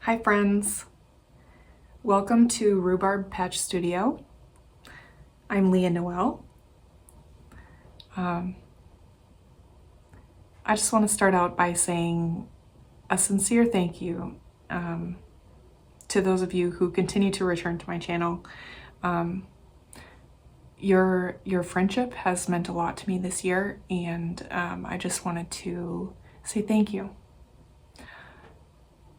Hi friends, welcome to Rhubarb Patch Studio. I'm Leah Noel. I just want to start out by saying a sincere thank you to those of you who continue to return to my channel. Your friendship has meant a lot to me this year, and I just wanted to say thank you.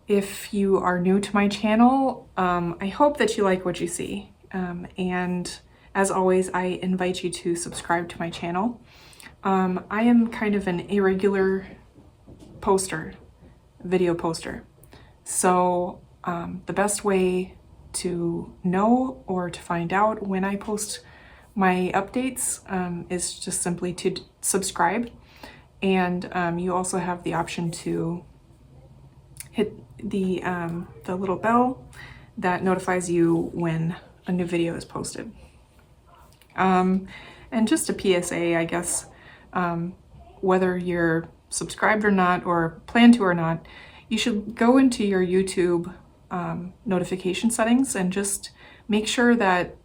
If you are new to my channel, I hope that you like what you see. And as always, I invite you to subscribe to my channel. I am kind of an irregular video poster. So the best way to know or to find out when I post my updates is just simply to subscribe. And you also have the option to hit the little bell that notifies you when a new video is posted. And just a PSA, I guess, whether you're subscribed or not, or plan to or not, you should go into your YouTube notification settings and just make sure that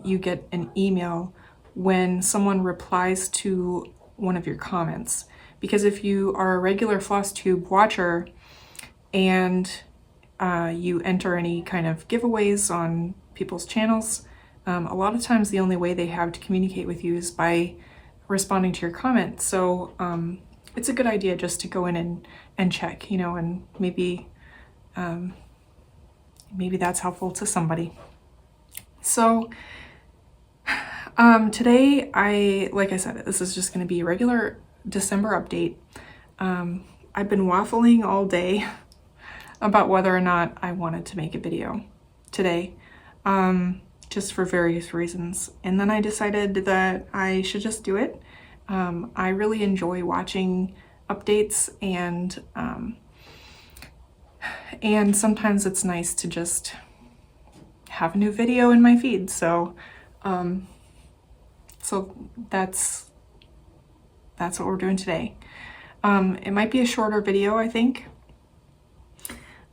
you get an email when someone replies to one of your comments. Because if you are a regular Flosstube watcher, and you enter any kind of giveaways on people's channels, a lot of times the only way they have to communicate with you is by responding to your comment. So it's a good idea just to go in and check, you know, and maybe that's helpful to somebody. So today, like I said, this is just going to be a regular December update. I've been waffling all day about whether or not I wanted to make a video today, just for various reasons. And then I decided that I should just do it. I really enjoy watching updates, and sometimes it's nice to just have a new video in my feed. So that's what we're doing today. It might be a shorter video, I think.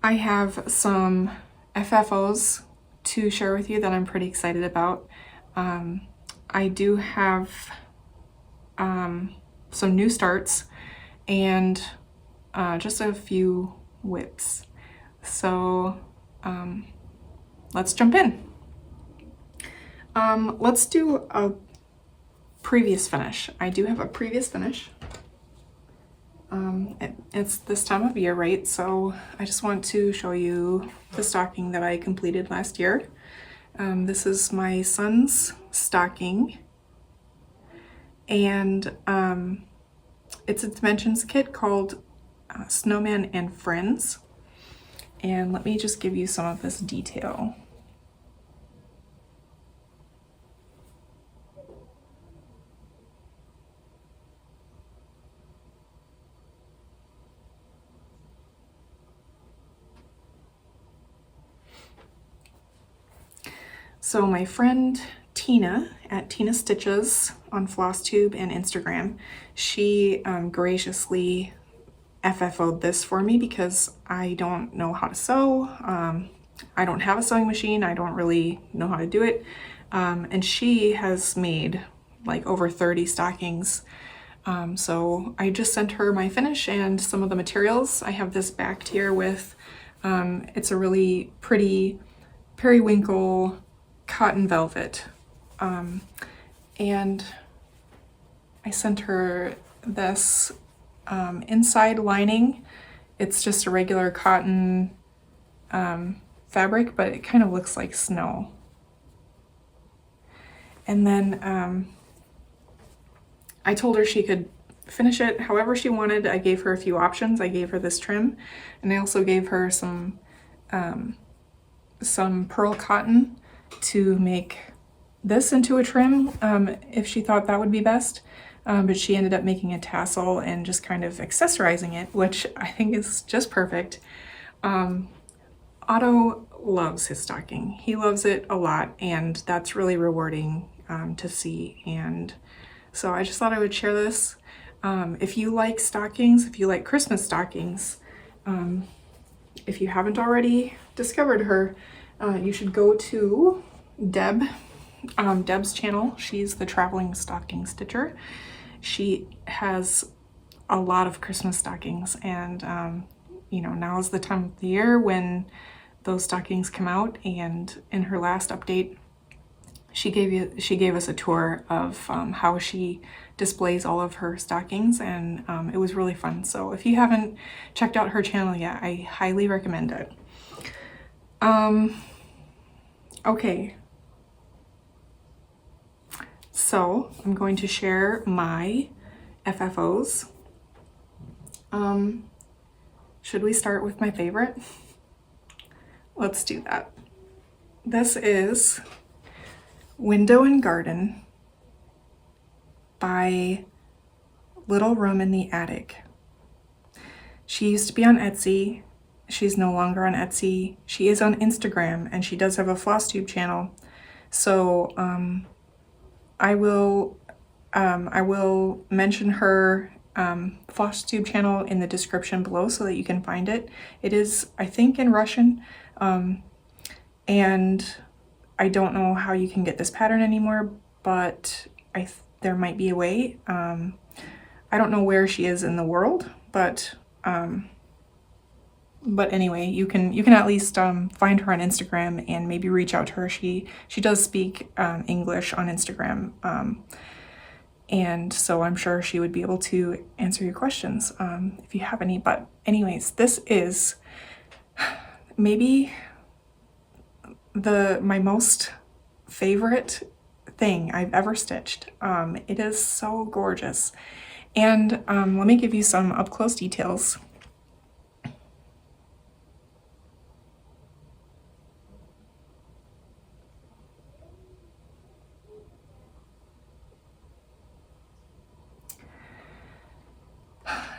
I have some FFOs to share with you that I'm pretty excited about. I do have some new starts and just a few whips. So let's jump in. Let's do a previous finish. I do have a previous finish. It's this time of year, right? So I just want to show you the stocking that I completed last year. This is my son's stocking, and it's a dimensions kit called Snowman and Friends. And let me just give you some of this detail. So my friend Tina at Tina Stitches on Flosstube and Instagram, she graciously FFO'd this for me because I don't know how to sew. I don't have a sewing machine. I don't really know how to do it. And she has made like over 30 stockings. So I just sent her my finish and some of the materials. I have this backed here with, it's a really pretty periwinkle cotton velvet, and I sent her this inside lining. It's just a regular cotton fabric, but it kind of looks like snow. And then I told her she could finish it however she wanted. I gave her a few options. I gave her this trim, and I also gave her some pearl cotton to make this into a trim, if she thought that would be best. But she ended up making a tassel and just kind of accessorizing it, which I think is just perfect. Otto loves his stocking. He loves it a lot, and that's really rewarding to see. And so I just thought I would share this. If you like stockings, if you like Christmas stockings, if you haven't already discovered her, you should go to Deb's channel. She's the traveling stocking stitcher. She has a lot of Christmas stockings, and you know, now is the time of the year when those stockings come out. And in her last update, she gave us a tour of how she displays all of her stockings, and it was really fun. So if you haven't checked out her channel yet, I highly recommend it. Okay, so I'm going to share my FFOs. Should we start with my favorite? Let's do that. This is Window and Garden by Little Room in the Attic. She used to be on Etsy. She's no longer on Etsy. She is on Instagram, and she does have a Flosstube channel. So I will mention her Flosstube channel in the description below so that you can find it. It is, I think, in Russian, and I don't know how you can get this pattern anymore, but there might be a way. I don't know where she is in the world, but anyway, you can at least find her on Instagram and maybe reach out to her. She does speak English on Instagram, and so I'm sure she would be able to answer your questions if you have any. But anyways, this is maybe my most favorite thing I've ever stitched. It is so gorgeous. And let me give you some up close details.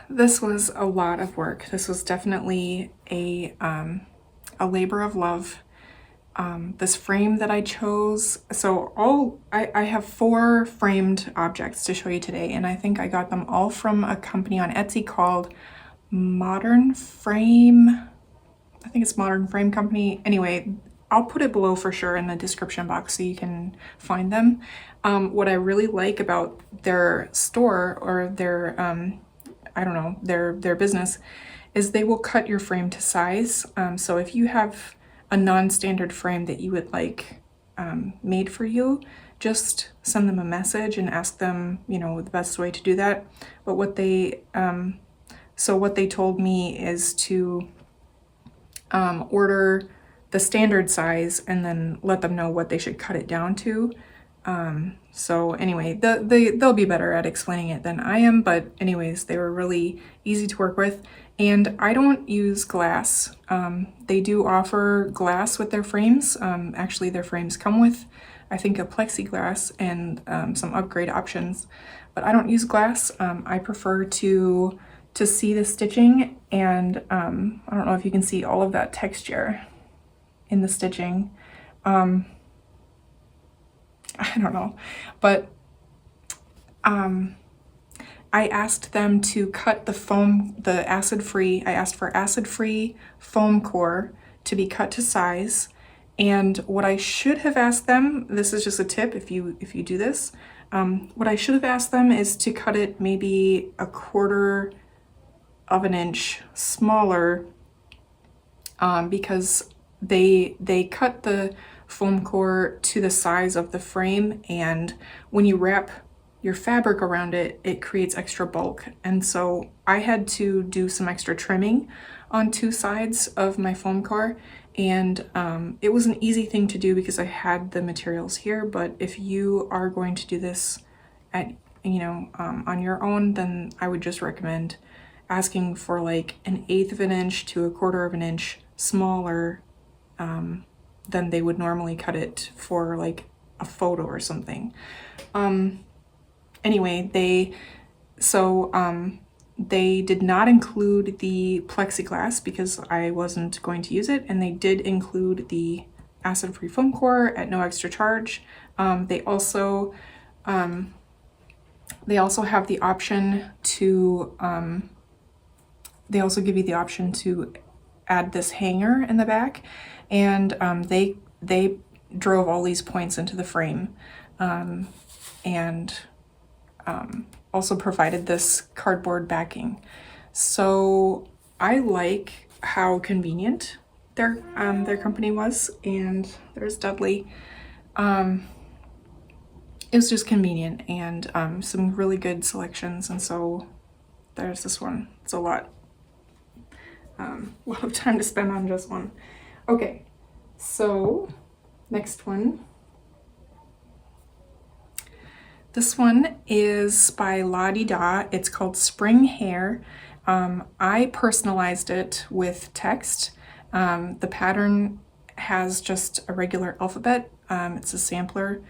This was a lot of work. This was definitely a labor of love. This frame that I chose, so I have 4 framed objects to show you today, and I think I got them all from a company on Etsy called Modern Frame. I think it's Modern Frame Company. Anyway, I'll put it below for sure in the description box so you can find them. What I really like about their store, or their I don't know, their business, is they will cut your frame to size. So if you have a non-standard frame that you would like made for you, just send them a message and ask them, you know, the best way to do that. But what they told me is to order the standard size and then let them know what they should cut it down to. So anyway, they'll be better at explaining it than I am, but anyways, they were really easy to work with. And I don't use glass. They do offer glass with their frames. Actually, their frames come with, I think, a plexiglass and some upgrade options, but I don't use glass. I prefer to see the stitching, and I don't know if you can see all of that texture in the stitching. I don't know, but I asked them to cut the foam, I asked for acid-free foam core to be cut to size. And what I should have asked them, this is just a tip if you do this, what I should have asked them is to cut it maybe 1/4 of an inch smaller, because they cut the foam core to the size of the frame, and when you wrap your fabric around it, it creates extra bulk. And so I had to do some extra trimming on 2 sides of my foam core, and it was an easy thing to do because I had the materials here. But if you are going to do this at, you know, on your own, then I would just recommend asking for like 1/8 of an inch to 1/4 of an inch smaller than they would normally cut it for like a photo or something. Anyway, they did not include the plexiglass because I wasn't going to use it, and they did include the acid-free foam core at no extra charge. They also have the option to, they also give you the option to add this hanger in the back, and they drove all these points into the frame, and also provided this cardboard backing. So I like how convenient their company was, and there's Dudley. It was just convenient, and some really good selections, and so there's this one. It's a lot of time to spend on just one. Okay, so next one. This one is by La Di Da. It's called Spring Hare. I personalized it with text. The pattern has just a regular alphabet. It's a sampler,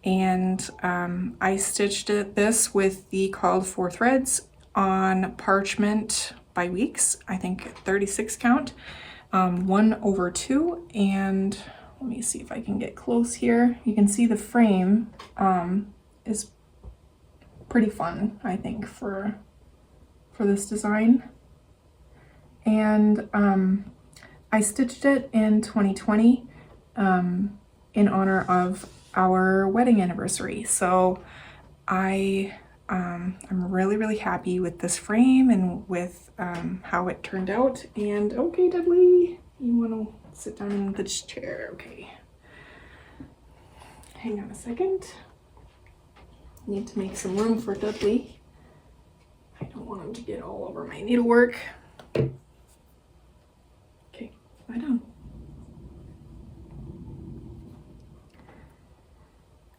and I stitched this with the called for threads on parchment by weeks, I think 36 count, 1/2, and let me see if I can get close here. You can see the frame is pretty fun, I think, for this design. And I stitched it in 2020 in honor of our wedding anniversary. So I'm really happy with this frame and with how it turned out. And okay, Dudley, you want to sit down in this chair? Okay. Hang on a second. Need to make some room for Dudley. I don't want him to get all over my needlework. Okay, lie down.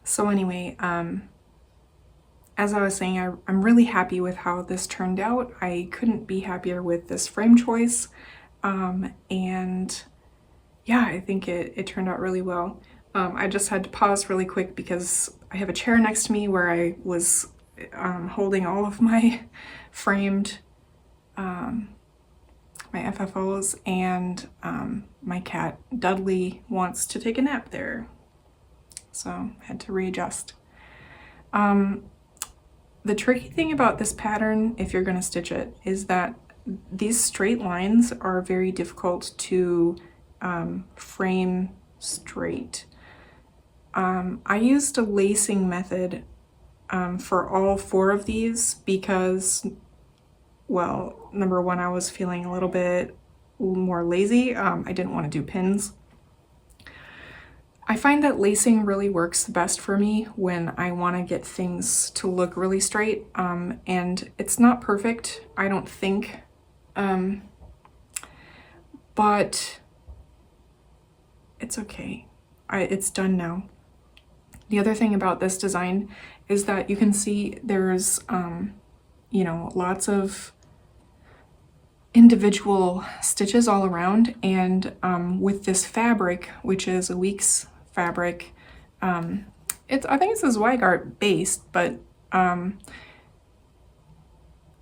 So anyway, as I was saying, I'm really happy with how this turned out. I couldn't be happier with this frame choice. And yeah, I think it turned out really well. I just had to pause really quick because I have a chair next to me where I was holding all of my framed my FFOs, and my cat Dudley wants to take a nap there, so I had to readjust. The tricky thing about this pattern, if you're going to stitch it, is that these straight lines are very difficult to frame straight. I used a lacing method for all 4 of these because, well, number one, I was feeling a little bit more lazy. I didn't want to do pins. I find that lacing really works the best for me when I want to get things to look really straight, and it's not perfect, I don't think, but it's okay. It's done now. The other thing about this design is that you can see there's, you know, lots of individual stitches all around, and with this fabric, which is a week's fabric, I think it's a Zweigart based, but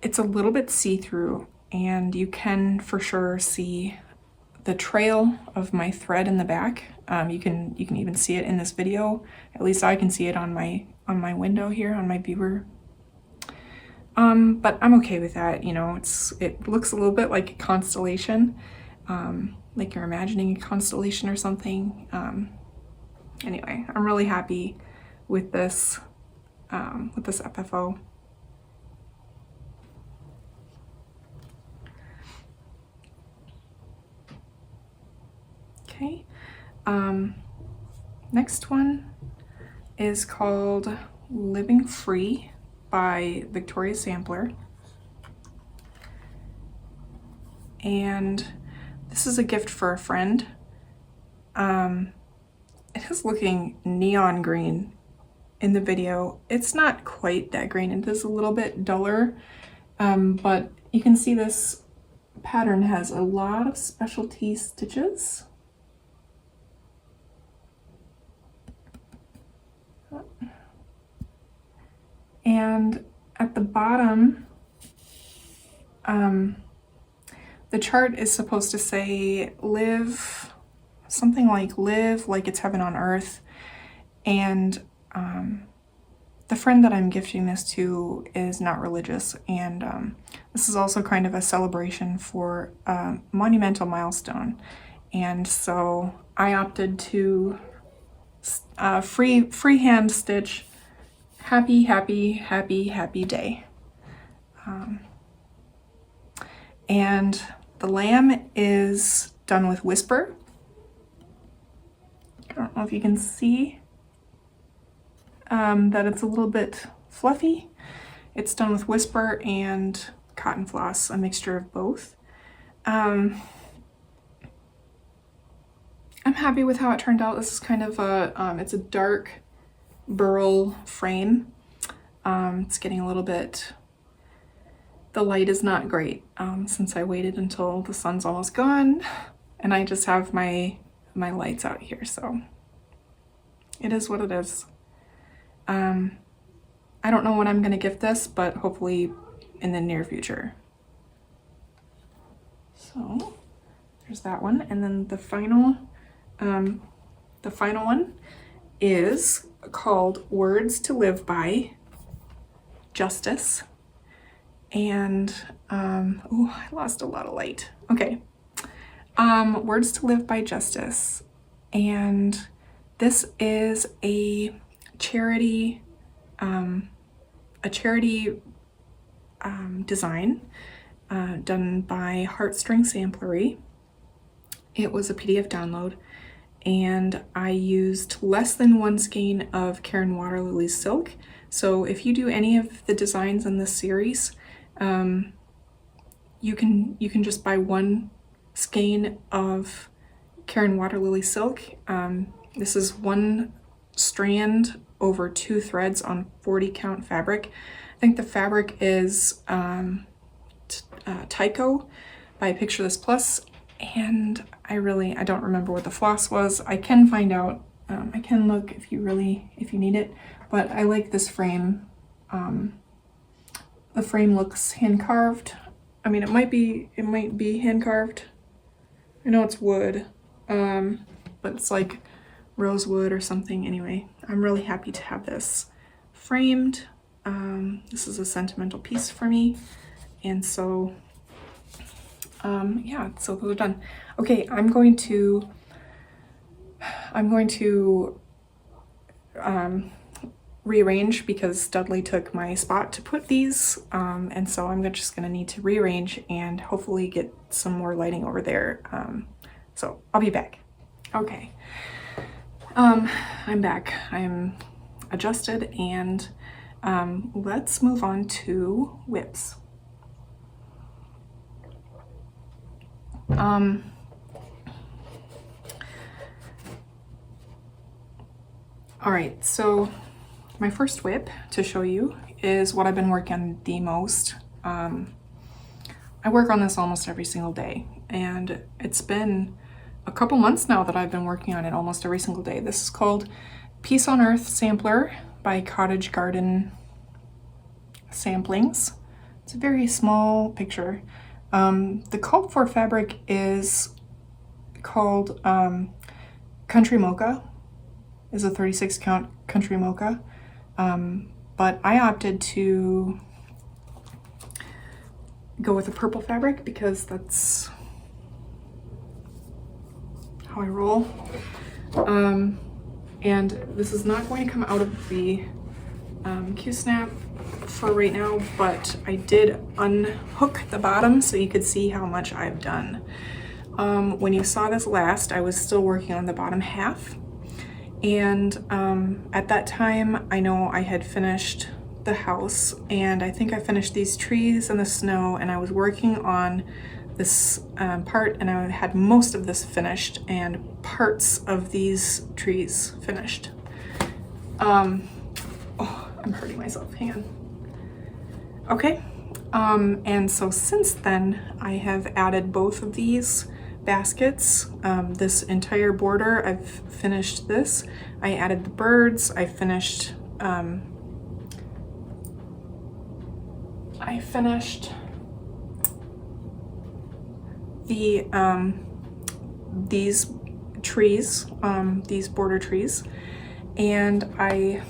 it's a little bit see-through, and you can for sure see the trail of my thread in the back. You can even see it in this video. At least I can see it on my window here, on my viewer. But I'm okay with that. You know, it looks a little bit like a constellation, like you're imagining a constellation or something. Anyway, I'm really happy with this FFO. Okay, next one is called Living Free by Victoria Sampler. And this is a gift for a friend. It is looking neon green in the video. It's not quite that green, it is a little bit duller, but you can see this pattern has a lot of specialty stitches. And at the bottom, the chart is supposed to say live, something like live like it's heaven on earth. And the friend that I'm gifting this to is not religious, and this is also kind of a celebration for a monumental milestone. And so I opted to freehand stitch happy, happy, happy, happy day. And the lamb is done with Whisper. I don't know if you can see that it's a little bit fluffy. It's done with Whisper and cotton floss, a mixture of both. I'm happy with how it turned out. This is kind of a, it's a dark burl frame. It's getting a little bit, the light is not great since I waited until the sun's almost gone and I just have my lights out here, so it is what it is. I don't know when I'm gonna gift this, but hopefully in the near future. So there's that one, and then the final one is called Words to Live By, Justice. And oh, I lost a lot of light. Okay. Words to Live By Justice. And this is a charity design done by Heartstring Samplery. It was a PDF download, and I used less than 1 skein of Karen Water Lily silk. So if you do any of the designs in this series, you can just buy 1 skein of Karen Water Lily silk. This is 1 strand over 2 threads on 40 count fabric. I think the fabric is Tyco by Picture This Plus, and I don't remember what the floss was. I can find out. I can look if you need it, but I like this frame. The frame looks hand carved. I mean, it might be hand carved. I know it's wood, but it's like rosewood or something. Anyway, I'm really happy to have this framed. This is a sentimental piece for me, and so yeah, so those are done. Okay, I'm going to rearrange because Dudley took my spot to put these, and so I'm just gonna need to rearrange and hopefully get some more lighting over there. So I'll be back. Okay, I'm back. I'm adjusted, and let's move on to whips. All right, so my first whip to show you is what I've been working on the most. I work on this almost every single day, and it's been a couple months now that I've been working on it almost every single day. This is called Peace on Earth Sampler by Cottage Garden Samplings. It's a very small picture. The called for fabric is called Country Mocha. Is a 36 count Country Mocha, but I opted to go with a purple fabric because that's how I roll. And this is not going to come out of the Q-snap for right now, but I did unhook the bottom so you could see how much I've done. When you saw this last, I was still working on the bottom half. And at that time, I know I had finished the house, and I think I finished these trees and the snow, and I was working on this part, and I had most of this finished and parts of these trees finished. Oh, I'm hurting myself, hang on. Okay, and so since then, I have added both of these baskets. This entire border, I've finished this. I added the birds, I finished the these trees, these border trees, and I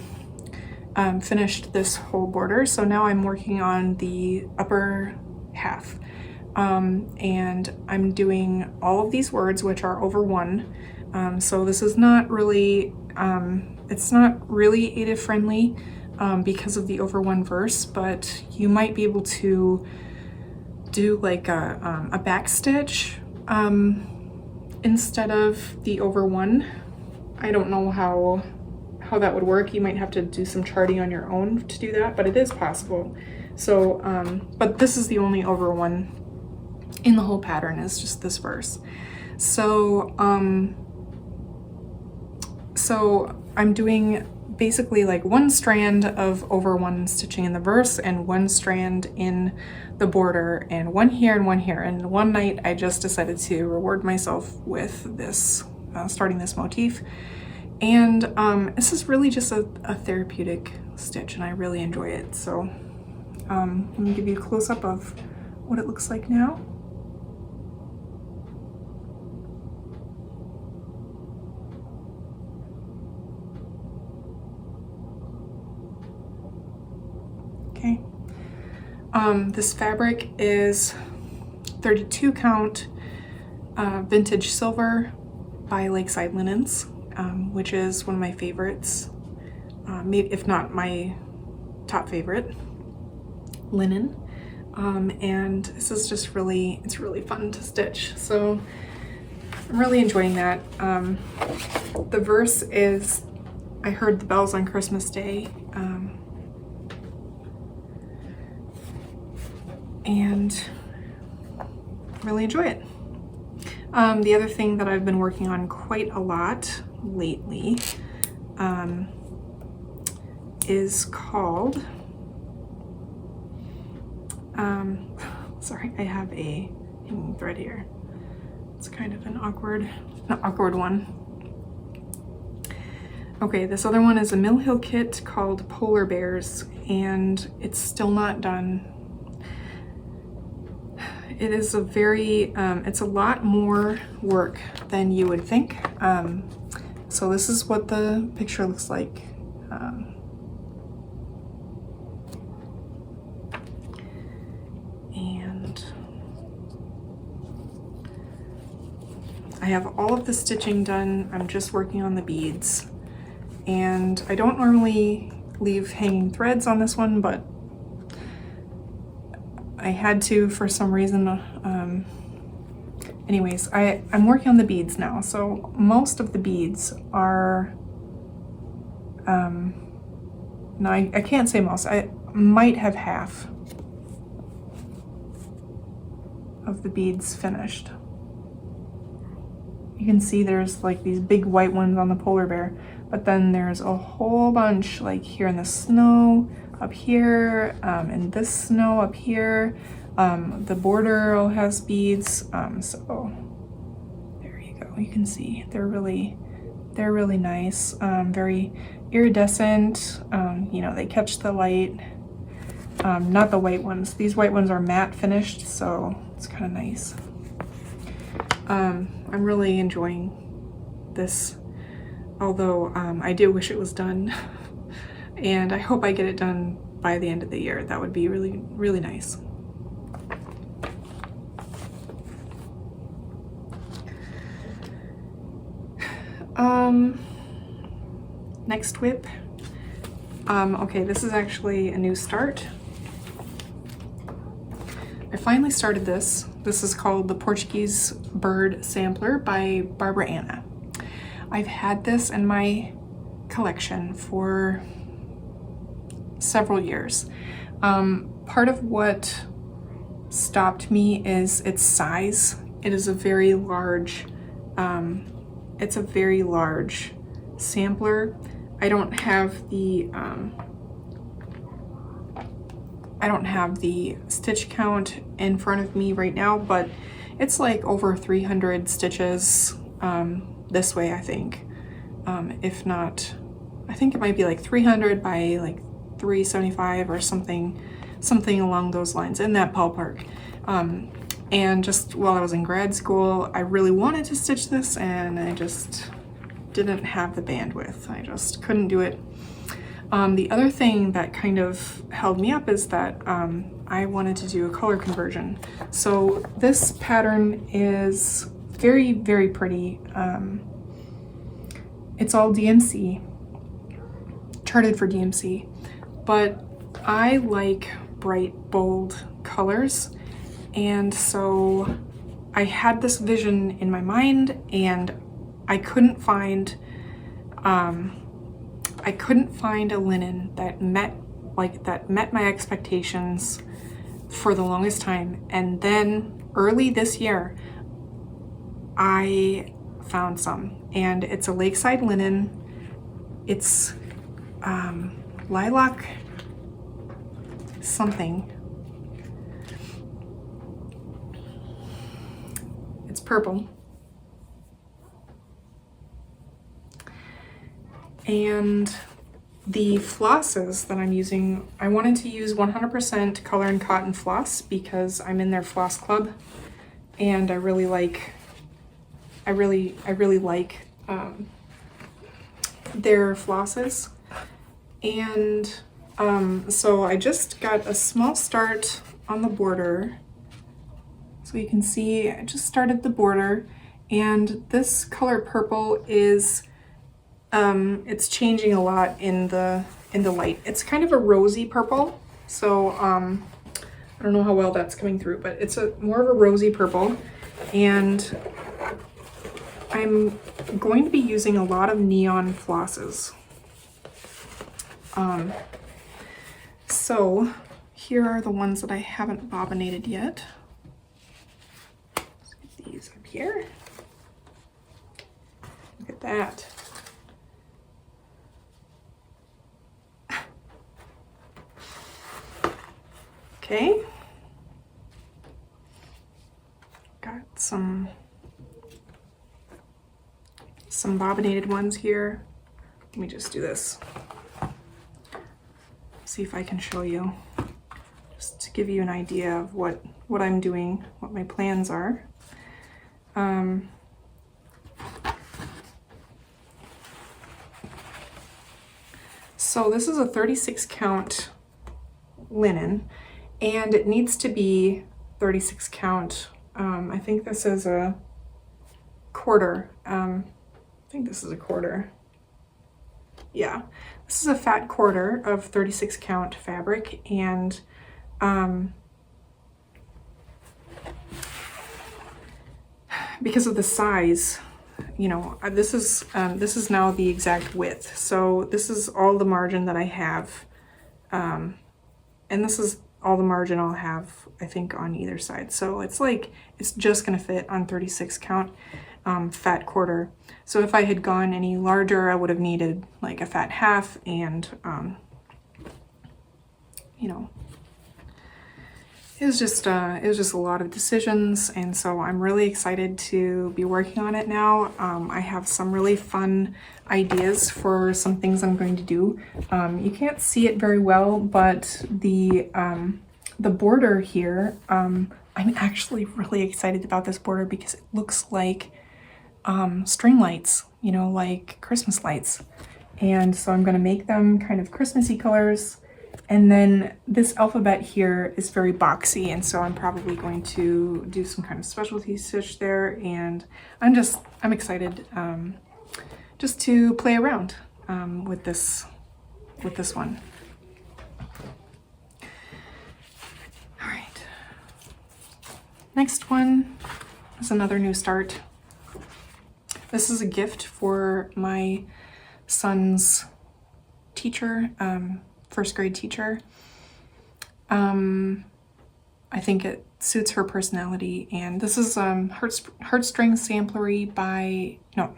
finished this whole border, so now I'm working on the upper half. And I'm doing all of these words, which are over 1. So this is not really, it's not really ADIF friendly because of the over 1 verse, but you might be able to do like a back stitch instead of the over 1. I don't know how that would work. You might have to do some charting on your own to do that, but it is possible. So, but this is the only over 1 in the whole pattern, is just this verse. So, so I'm doing basically like 1 strand of over 1 stitching in the verse and 1 strand in the border, and 1 here and 1 here. And one night I just decided to reward myself with this, starting this motif. And this is really just a therapeutic stitch, and I really enjoy it. So let me give you a close-up of what it looks like now. Okay. This fabric is 32 count vintage silver by Lakeside Linens, which is one of my favorites, maybe if not my top favorite linen. And this is just really, it's really fun to stitch. So I'm really enjoying that. The verse is, I heard the bells on Christmas Day. And really enjoy it. The other thing that I've been working on quite a lot lately is called, sorry, I have a hanging thread here. It's kind of an awkward one. Okay, this other one is a Mill Hill kit called Polar Bears, and it's still not done. It is a very, it's a lot more work than you would think. So this is what the picture looks like. And I have all of the stitching done. I'm just working on the beads. And I don't normally leave hanging threads on this one, but I had to for some reason. Anyways, I'm working on the beads now. So most of the beads are, no, I can't say most. I might have half of the beads finished. You can see there's like these big white ones on the polar bear, but then there's a whole bunch like here in the snow, up here, and this snow up here. The border all has beads, so there you go. You can see they're really nice, very iridescent. You know, they catch the light. Not the white ones. These white ones are matte finished, so it's kind of nice. I'm really enjoying this, although I do wish it was done. And I hope I get it done by the end of the year. That would be really, really nice. Next whip. Okay, this is actually a new start. I finally started this. This is called the Portuguese Bird Sampler by Barbara Anna. I've had this in my collection for several years. Part of what stopped me is its size. It is a very large, it's a very large sampler. I don't have the stitch count in front of me right now, but it's like over 300 stitches this way, I think. If not, I think it might be like 300 by like 375 or something along those lines, in that ballpark. And just while I was in grad school, I really wanted to stitch this, and I just didn't have the bandwidth. I just couldn't do it. The other thing that kind of held me up is that I wanted to do a color conversion. So this pattern is very, very pretty. It's all DMC, charted for DMC, but I like bright, bold colors. And so I had this vision in my mind, and I couldn't find a linen that met my expectations for the longest time. And then early this year, I found some, and it's a lakeside linen. It's lilac something. It's purple. And the flosses that I'm using, I wanted to use 100% Color and Cotton floss because I'm in their floss club, and I really like their flosses. And so I just got a small start on the border. So you can see I just started the border, and this color purple is it's changing a lot in the light. It's kind of a rosy purple, so I don't know how well that's coming through, but it's more of a rosy purple, and I'm going to be using a lot of neon flosses. So here are the ones that I haven't bobbinated yet. Let's get these up here. Look at that. Okay. Got some bobbinated ones here. Let me just do this. See if I can show you, just to give you an idea of what I'm doing, what my plans are. So this is a 36 count linen, and it needs to be 36 count. I think this is a quarter. I think this is a quarter. Yeah, this is a fat quarter of 36 count fabric, and because of the size, you know, this is now the exact width. So this is all the margin that I have, and this is all the margin I'll have, I think, on either side. So it's like, it's just gonna fit on 36 count fat quarter. So if I had gone any larger, I would have needed like a fat half, and you know, it was just a lot of decisions, and so I'm really excited to be working on it now. I have some really fun ideas for some things I'm going to do. You can't see it very well, but the border here, I'm actually really excited about this border because it looks like string lights, you know, like Christmas lights. And so I'm going to make them kind of Christmassy colors. And then this alphabet here is very boxy, and so I'm probably going to do some kind of specialty stitch there. And I'm excited just to play around with this one. All right. Next one is another new start. This is a gift for my son's teacher, first grade teacher. I think it suits her personality, and this is Heartstring Samplery by, no,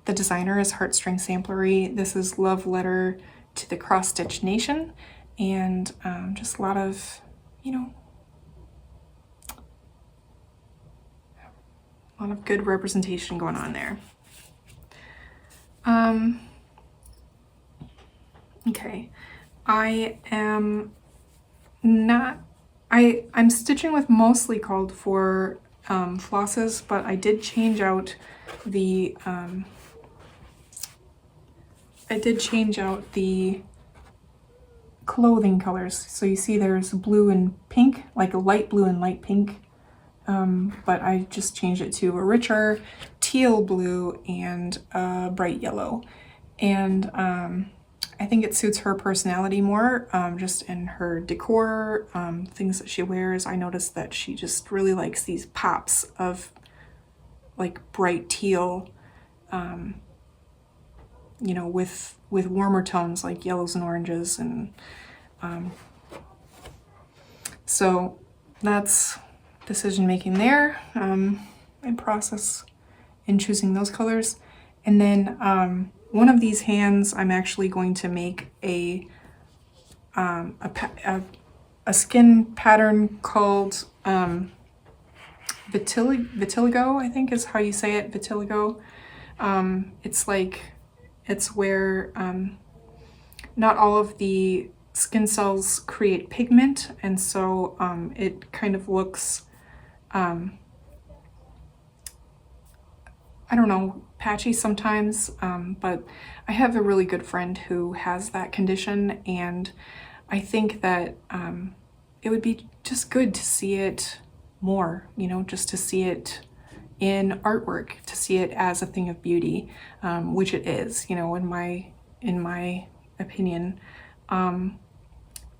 the designer is Heartstring Samplery. This is Love Letter to the Cross Stitch Nation, and just a lot of, you know, a lot of good representation going on there. Okay, I'm stitching with mostly called for flosses, but I did change out the I did change out the clothing colors. So you see there's blue and pink, like a light blue and light pink. But I just changed it to a richer teal blue and a bright yellow. And I think it suits her personality more, just in her decor, things that she wears. I noticed that she just really likes these pops of like bright teal, you know, with warmer tones like yellows and oranges. And so that's decision making there, and process in choosing those colors. And then one of these hands I'm actually going to make a skin pattern called vitiligo, I think is how you say it, vitiligo. It's where not all of the skin cells create pigment, and so it kind of looks, I don't know, patchy sometimes, but I have a really good friend who has that condition, and I think that it would be just good to see it more, you know, just to see it in artwork, to see it as a thing of beauty, which it is, you know, in my opinion.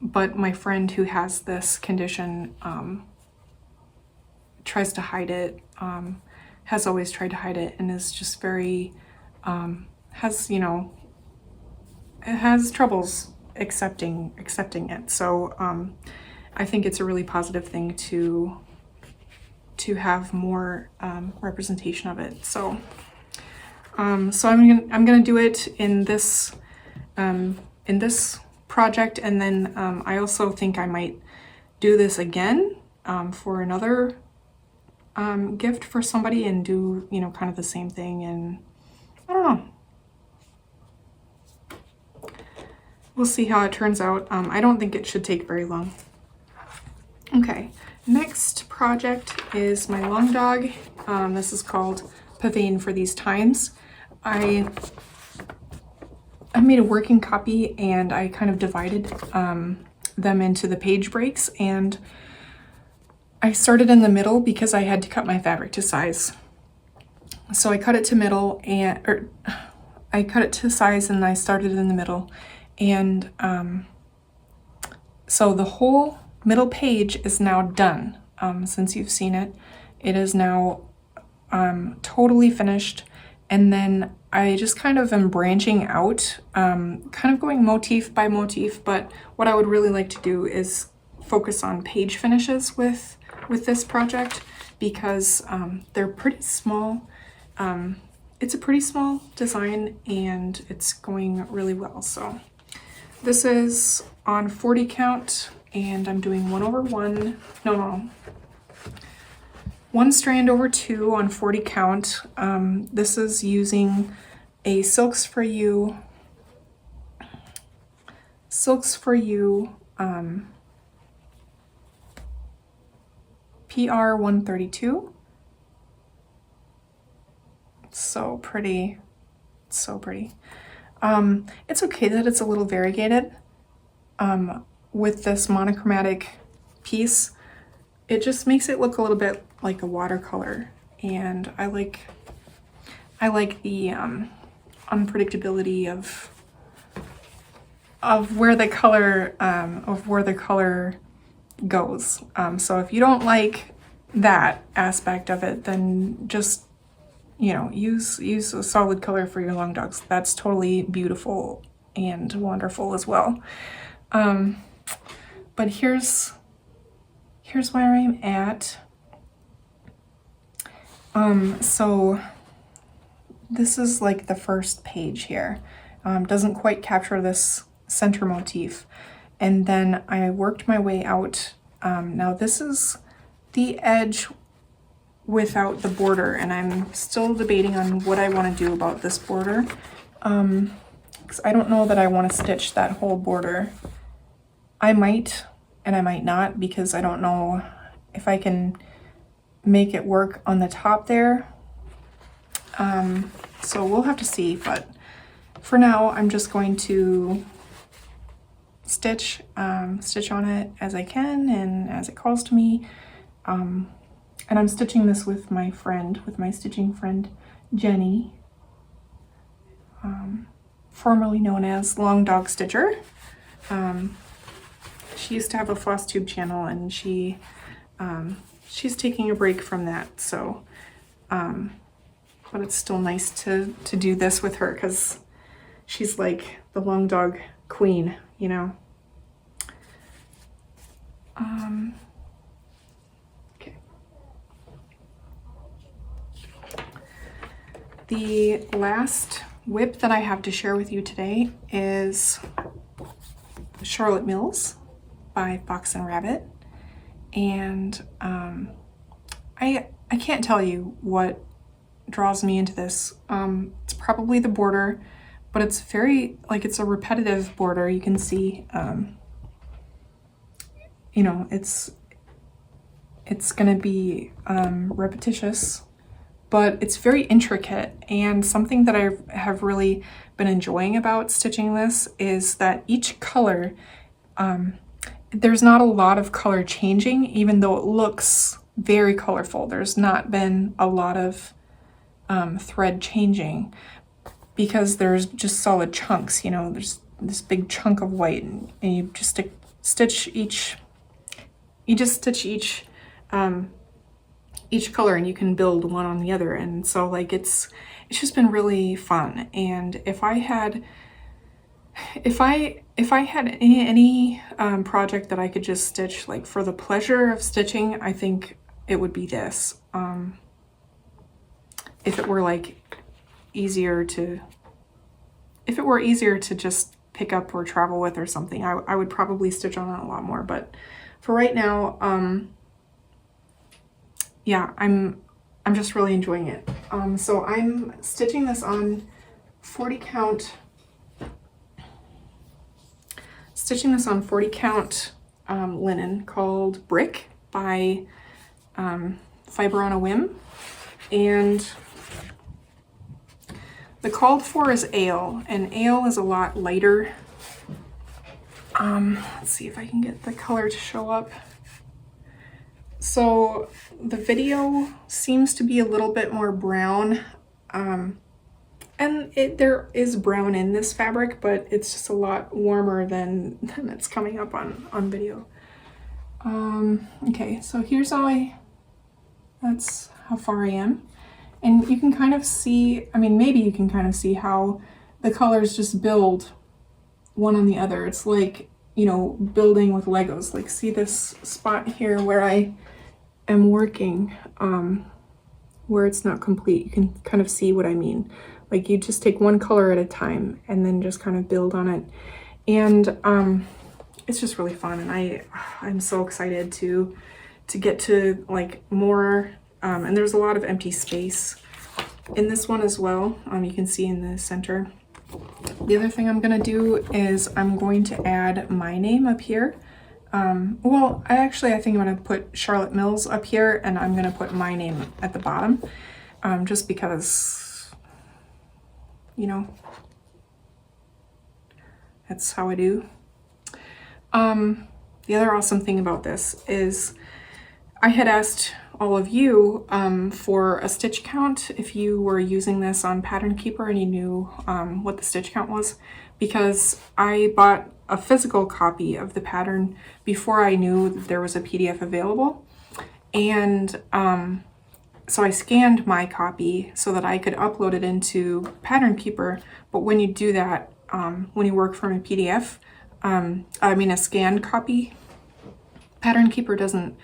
But my friend who has this condition tries to hide it, has always tried to hide it, and is just very, has, you know, it has troubles accepting it. So I think it's a really positive thing to have more representation of it. So so I'm gonna do it in this project, and then I also think I might do this again for another gift for somebody, and do, you know, kind of the same thing. And I don't know, we'll see how it turns out. I don't think it should take very long. Okay, next project is my long dog. This is called Pavane for these times. I made a working copy, and I kind of divided them into the page breaks, and I started in the middle because I had to cut my fabric to size. So I cut it to middle, and I cut it to size, and I started in the middle. And so the whole middle page is now done. Since you've seen it, it is now totally finished. And then I just kind of am branching out, kind of going motif by motif, but what I would really like to do is focus on page finishes with this project, because they're pretty small. It's a pretty small design, and it's going really well. So this is on 40 count, and I'm doing 1 strand over 2 on 40 count. This is using a Silks for You PR 132. So pretty, so pretty. It's okay that it's a little variegated with this monochromatic piece. It just makes it look a little bit like a watercolor, and I like the unpredictability of where the color goes. So if you don't like that aspect of it, then just, you know, use a solid color for your long dogs. That's totally beautiful and wonderful as well. But here's where I'm at. So this is like the first page here. Doesn't quite capture this center motif. And then I worked my way out. Now this is the edge without the border, and I'm still debating on what I want to do about this border. 'Cause I don't know that I want to stitch that whole border. I might, and I might not, because I don't know if I can make it work on the top there. So we'll have to see, but for now, I'm just going to stitch on it as I can and as it calls to me. And I'm stitching this with my stitching friend, Jenny, formerly known as Long Dog Stitcher. She used to have a Flosstube channel, and she's taking a break from that. So, but it's still nice to do this with her, because she's like the long dog queen, you know. Okay. The last whip that I have to share with you today is Charlotte Mills by Fox and Rabbit. And I can't tell you what draws me into this. It's probably the border, but it's very, like, it's a repetitive border. You can see, you know, it's gonna be repetitious, but it's very intricate. And something that I have really been enjoying about stitching this is that each color, there's not a lot of color changing, even though it looks very colorful. There's not been a lot of thread changing, because there's just solid chunks, you know. There's this big chunk of white, and you just stitch each color, and you can build one on the other. And so, like, it's just been really fun. And if I had any project that I could just stitch, like, for the pleasure of stitching, I think it would be this. If it were easier to just pick up or travel with or something, I would probably stitch on it a lot more. But for right now, yeah, I'm just really enjoying it. So I'm stitching this on 40 count. Stitching this on 40 count linen called Brick by Fiber on a Whim, and the called for is Ale, and Ale is a lot lighter. Let's see if I can get the color to show up. So the video seems to be a little bit more brown, and there is brown in this fabric, but it's just a lot warmer than it's coming up on video. Okay, so here's that's how far I am. And you can kind of see, I mean, maybe you can kind of see how the colors just build one on the other. It's like, you know, building with Legos. Like, see this spot here where I am working, where it's not complete. You can kind of see what I mean. Like, you just take one color at a time and then just kind of build on it. And it's just really fun. And I'm so excited to get to, like, more. And there's a lot of empty space in this one as well. You can see in the center. The other thing I'm gonna do is I'm going to add my name up here. Well, I think I'm gonna put Charlotte Mills up here, and I'm gonna put my name at the bottom, just because, you know, that's how I do. The other awesome thing about this is I had asked all of you for a stitch count if you were using this on Pattern Keeper and you knew what the stitch count was, because I bought a physical copy of the pattern before I knew that there was a PDF available. And so I scanned my copy so that I could upload it into Pattern Keeper. But when you do that, when you work from a PDF, a scanned copy, Pattern Keeper doesn't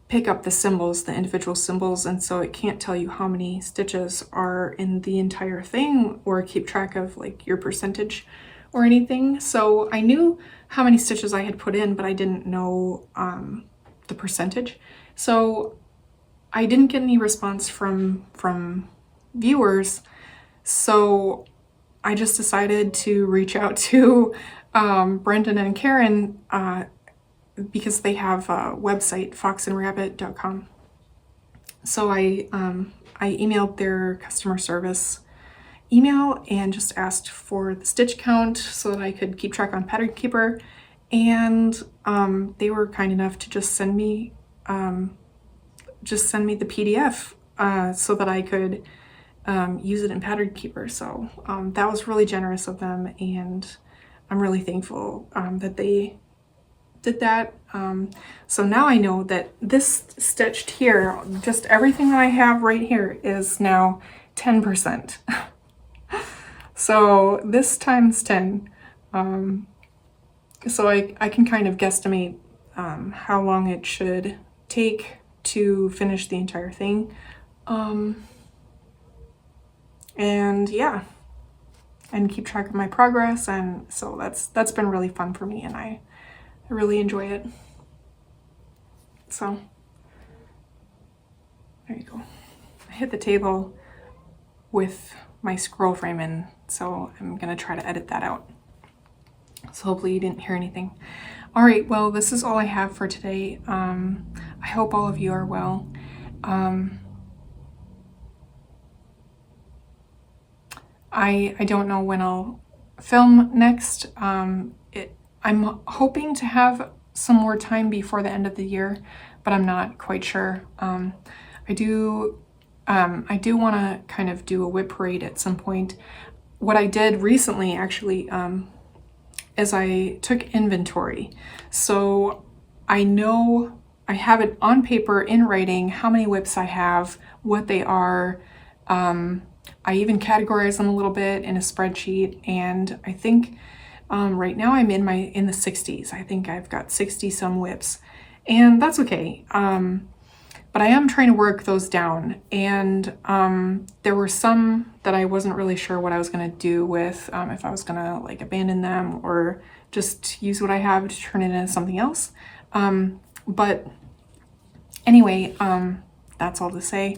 pick up the symbols, the individual symbols, and so it can't tell you how many stitches are in the entire thing or keep track of, like, your percentage or anything. So I knew how many stitches I had put in, but I didn't know the percentage. So I didn't get any response from viewers, so I just decided to reach out to Brendon and Karen, because they have a website, foxandrabbit.com. So I emailed their customer service, email and just asked for the stitch count so that I could keep track on Pattern Keeper, and they were kind enough to just send me the PDF so that I could use it in Pattern Keeper. So that was really generous of them, and I'm really thankful that they did that. So now I know that this stitched here, just everything that I have right here is now 10%. So this times 10. So I can kind of guesstimate how long it should take to finish the entire thing. And yeah, and keep track of my progress, and so that's been really fun for me, and I really enjoy it. So there you go. I hit the table with my scroll frame in, so I'm gonna try to edit that out. So hopefully you didn't hear anything. All right, well, this is all I have for today. I hope all of you are well. I don't know when I'll film next. I'm hoping to have some more time before the end of the year, but I'm not quite sure. I do want to kind of do a whip parade at some point. What I did recently, actually, is I took inventory. So I know I have it on paper in writing, how many whips I have, what they are. I even categorize them a little bit in a spreadsheet, and I think right now I'm in the 60s. I think I've got 60 some whips, and that's okay. But I am trying to work those down, and there were some that I wasn't really sure what I was going to do with, if I was going to like abandon them or just use what I have to turn it into something else. But anyway, that's all to say.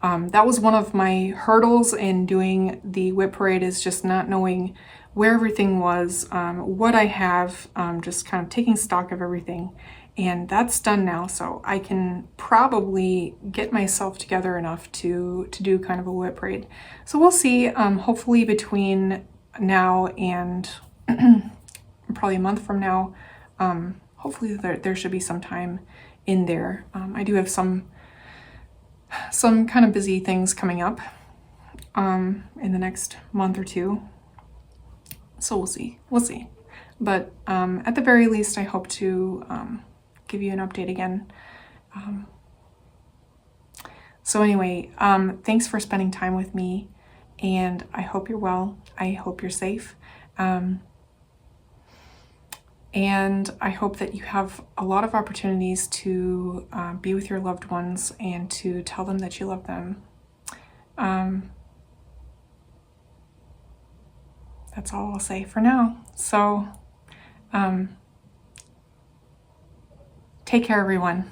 That was one of my hurdles in doing the whip parade, is just not knowing where everything was, what I have, just kind of taking stock of everything. And that's done now, so I can probably get myself together enough to do kind of a whip parade. So we'll see. Hopefully between now and probably a month from now, hopefully there should be some time in there. I do have some kind of busy things coming up in the next month or two, so we'll see. But at the very least, I hope to give you an update again. So anyway, thanks for spending time with me, and I hope you're well. I hope you're safe. And I hope that you have a lot of opportunities to be with your loved ones and to tell them that you love them. That's all I'll say for now. So take care, everyone.